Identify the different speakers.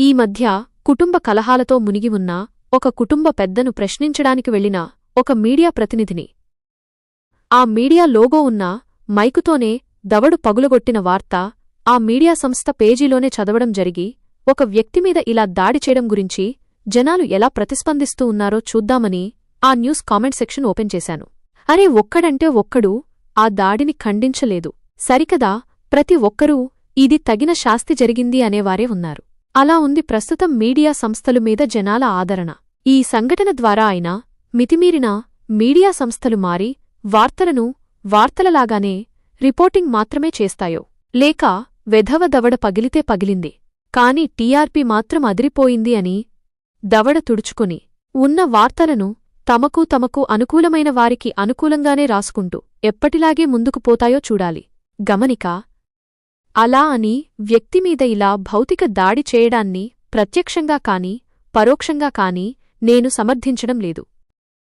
Speaker 1: ఈ మధ్య కుటుంబ కలహాలతో మునిగి ఉన్న ఒక కుటుంబ పెద్దను ప్రశ్నించడానికి వెళ్లిన ఒక మీడియా ప్రతినిధిని ఆ మీడియా లోగో ఉన్న మైకుతోనే దవడు పగులగొట్టిన వార్త ఆ మీడియా సంస్థ పేజీలోనే చదవడం జరిగి ఒక వ్యక్తిమీద ఇలా దాడి చేయడం గురించి జనాలు ఎలా ప్రతిస్పందిస్తూ ఉన్నారో చూద్దామని ఆ న్యూస్ కామెంట్ సెక్షన్ ఓపెన్ చేశాను. అరే ఒక్కడంటే ఒక్కడు ఆ దాడిని ఖండించలేదు. సరికదా, ప్రతి ఒక్కరూ ఇది తగిన శాస్తి జరిగింది అనేవారే ఉన్నారు. అలా ఉంది ప్రస్తుతం మీడియా సంస్థలు మీద జనాల ఆదరణ. ఈ సంఘటన ద్వారా అయినా మితిమీరిన మీడియా సంస్థలు మారి వార్తలను వార్తలలాగానే రిపోర్టింగ్ మాత్రమే చేస్తాయో, లేక వెధవ దవడ పగిలితే పగిలింది కాని టీఆర్పీ మాత్రం అదిరిపోయింది అని దవడ తుడుచుకుని ఉన్న వార్తలను తమకు అనుకూలమైన వారికి అనుకూలంగానే రాసుకుంటూ ఎప్పటిలాగే ముందుకు పోతాయో చూడాలి. గమనిక. అలా అని వ్యక్తిమీద ఇలా భౌతిక దాడి చేయడాన్ని ప్రత్యక్షంగా కాని పరోక్షంగా కాని నేను సమర్థించడం లేదు.